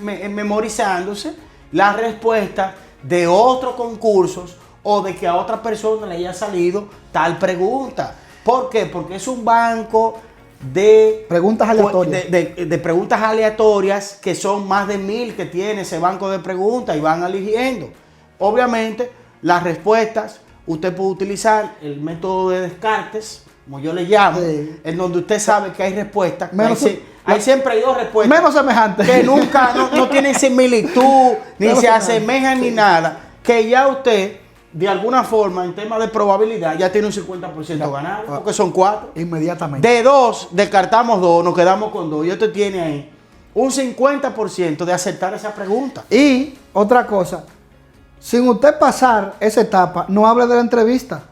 memorizándose las respuestas de otros concursos o de que a otra persona le haya salido tal pregunta. ¿Por qué? Porque es un banco de preguntas aleatorias. De preguntas aleatorias, que son más de 1000 que tiene ese banco de preguntas y van eligiendo. Obviamente, las respuestas, usted puede utilizar el método de Descartes, como yo le llamo, sí, en donde usted sabe que hay respuestas. Siempre hay 2 respuestas. Menos semejantes. Que nunca, no tienen similitud, ni se asemejan, ni nada. Que ya usted, de alguna forma, en tema de probabilidad, ya tiene un 50% ganado, porque son 4. Inmediatamente. De 2, descartamos 2, nos quedamos con 2. Y usted tiene ahí un 50% de aceptar esa pregunta. Y otra cosa, sin usted pasar esa etapa, no hable de la entrevista.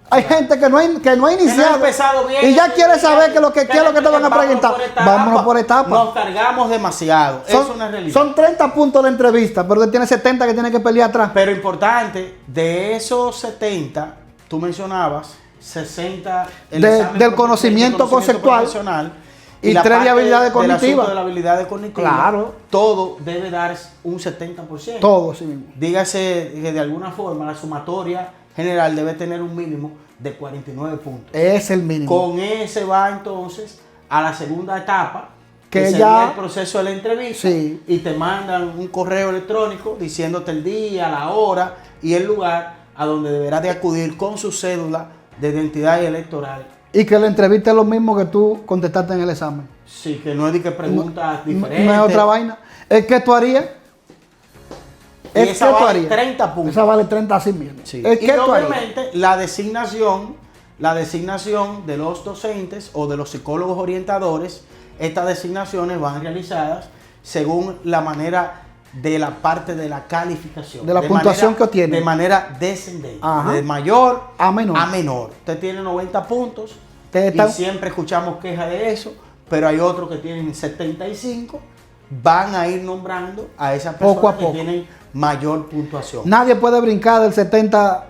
Hay gente que no ha iniciado bien, y ya quiere saber qué es lo que te van a preguntar. Vámonos por etapas. Nos cargamos demasiado. Es una realidad. Son 30 puntos de entrevista, pero usted tiene 70 que tiene que pelear atrás. Pero importante, de esos 70, tú mencionabas 60 del conocimiento conceptual profesional y 3 de habilidades cognitivas. De la habilidad cognitiva. Claro. Todo debe dar un 70%. Todo, sí mismo. Dígase que de alguna forma la sumatoria general debe tener un mínimo de 49 puntos. Es el mínimo. Con ese va entonces a la segunda etapa, que sería ya el proceso de la entrevista. Sí. Y te mandan un correo electrónico diciéndote el día, la hora y el lugar a donde deberás de acudir con su cédula de identidad electoral Y que la entrevista es lo mismo que tú contestaste en el examen. Sí, que no es de que preguntas diferentes. No es otra vaina. Es que tú harías. Y esa vale 30 puntos. Esa vale 30 así mismo. Sí. Es Y que tú harías. obviamente la designación de los docentes o de los psicólogos orientadores, estas designaciones van realizadas según la manera de la parte de la calificación. De la puntuación que obtiene. De manera descendente. Ajá. De mayor a menor. a menor. Usted tiene 90 puntos Usted y siempre escuchamos quejas de eso, pero hay otros que tienen 75. Van a ir nombrando a esas personas poco a poco que tienen mayor puntuación. Nadie puede brincar del 70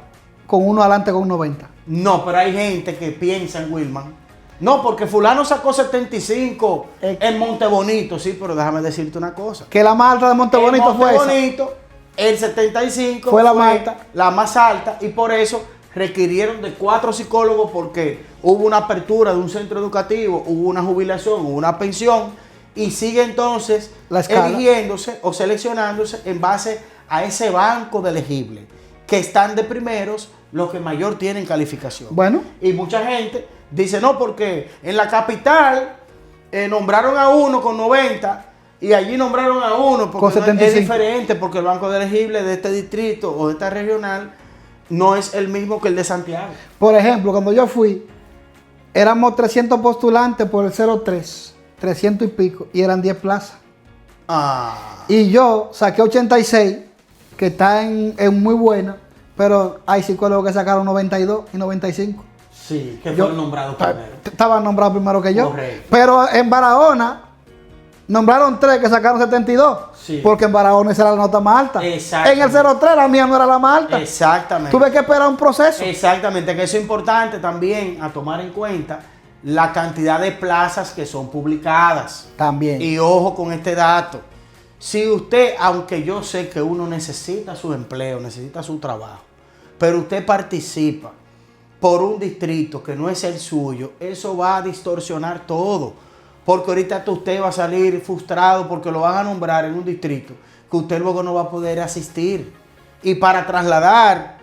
con uno adelante con 90. No, pero hay gente que piensa en Wilman. No, porque fulano sacó 75 en Montebonito. Sí, pero déjame decirte una cosa. Que la más alta de Montebonito fue esa. Montebonito, el 75 fue la más alta, y por eso requirieron de 4 psicólogos, porque hubo una apertura de un centro educativo, hubo una jubilación, hubo una pensión, y sigue entonces eligiéndose o seleccionándose en base a ese banco de elegibles, que están de primeros los que mayor tienen calificación. Bueno. Y mucha gente dice, no, porque en la capital nombraron a uno con 90 y allí nombraron a uno porque con 75. Es diferente, porque el banco de elegibles de este distrito o de esta regional no es el mismo que el de Santiago. Por ejemplo, cuando yo fui, éramos 300 postulantes por el 03, 300 y pico, y eran 10 plazas. Y yo saqué 86, que está en muy buena, pero hay psicólogos que sacaron 92 y 95. Sí, que fueron nombrados primero. Estaban nombrados primero que yo. Correcto. Pero en Barahona nombraron 3 que sacaron 72. Sí. Porque en Barahona esa era la nota más alta. Exactamente. En el 03 la mía no era la más alta. Exactamente. Tuve que esperar un proceso. Exactamente, que eso es importante también a tomar en cuenta, la cantidad de plazas que son publicadas. También. Y ojo con este dato. Si usted, aunque yo sé que uno necesita su empleo, necesita su trabajo, pero usted participa por un distrito que no es el suyo, eso va a distorsionar todo. Porque ahorita usted va a salir frustrado porque lo van a nombrar en un distrito que usted luego no va a poder asistir. Y para trasladar,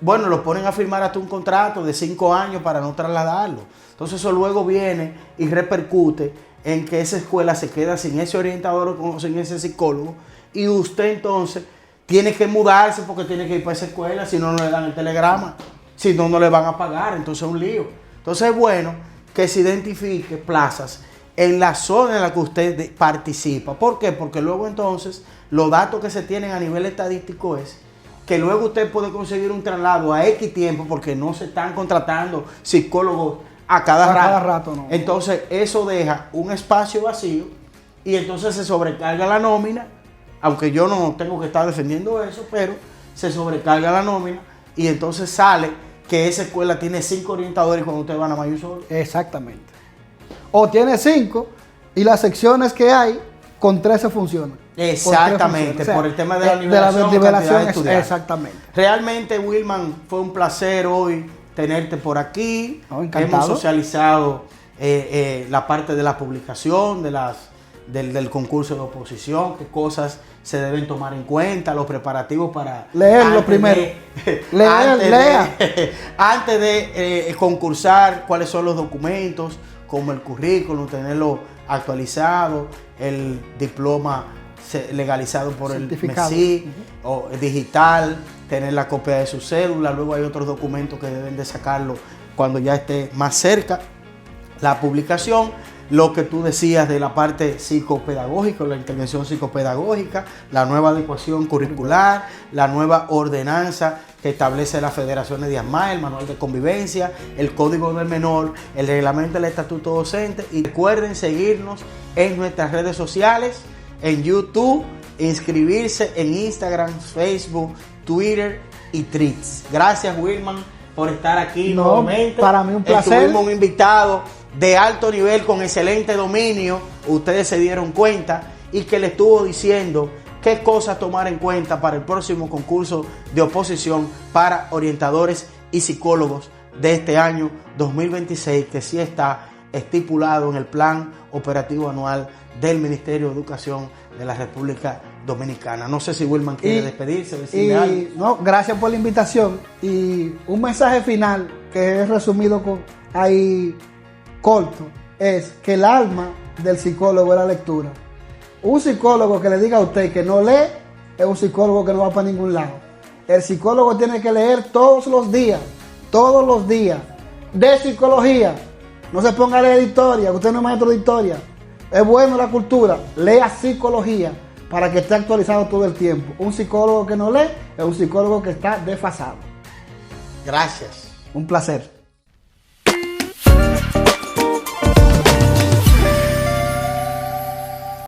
bueno, lo ponen a firmar hasta un contrato de 5 años para no trasladarlo. Entonces eso luego viene y repercute en que esa escuela se queda sin ese orientador o sin ese psicólogo, y usted entonces tiene que mudarse porque tiene que ir para esa escuela, si no, no le dan el telegrama, si no, no le van a pagar, entonces es un lío. Entonces es bueno que se identifique plazas en la zona en la que usted participa. ¿Por qué? Porque luego entonces los datos que se tienen a nivel estadístico es que luego usted puede conseguir un traslado a X tiempo, porque no se están contratando psicólogos a cada rato. No. Entonces eso deja un espacio vacío y entonces se sobrecarga la nómina, aunque yo no tengo que estar defendiendo eso, pero se sobrecarga la nómina y entonces sale que esa escuela tiene 5 orientadores cuando usted va a Mayo solo. Exactamente. O tiene 5 y las secciones que hay con 13 funcionan. Exactamente, o sea, por el tema de la nivelación, exactamente. Realmente, Wilman, fue un placer hoy tenerte por aquí. Encantado. Hemos socializado la parte de la publicación, del concurso de oposición, qué cosas se deben tomar en cuenta, los preparativos para leerlo primero. Antes de concursar, cuáles son los documentos, como el currículum, tenerlo actualizado, el diploma legalizado por el MESI, o digital, tener la copia de su cédula. Luego hay otros documentos que deben de sacarlo cuando ya esté más cerca la publicación. Lo que tú decías de la parte psicopedagógica, la intervención psicopedagógica, la nueva adecuación curricular, la nueva ordenanza que establece las federaciones de ASMAE, el manual de convivencia, el código del menor, el reglamento del estatuto docente. Y recuerden seguirnos en nuestras redes sociales, en YouTube, inscribirse en Instagram, Facebook, Twitter y Threads. Gracias, Wilman, por estar aquí nuevamente. Para mí un placer. Tuvimos un invitado de alto nivel con excelente dominio, ustedes se dieron cuenta, y que le estuvo diciendo qué cosas tomar en cuenta para el próximo concurso de oposición para orientadores y psicólogos de este año 2026, que sí está estipulado en el plan operativo anual del Ministerio de Educación de la República Dominicana. No sé si Wilman quiere despedirse, decirle algo. No, gracias por la invitación, y un mensaje final que es resumido ahí corto es que el alma del psicólogo es la lectura. Un psicólogo que le diga a usted que no lee es un psicólogo que no va para ningún lado. El psicólogo tiene que leer todos los días, de psicología. No se ponga a leer historia, usted no es maestro de historia. Es bueno la cultura, lea psicología para que esté actualizado todo el tiempo. Un psicólogo que no lee es un psicólogo que está desfasado. Gracias. Un placer.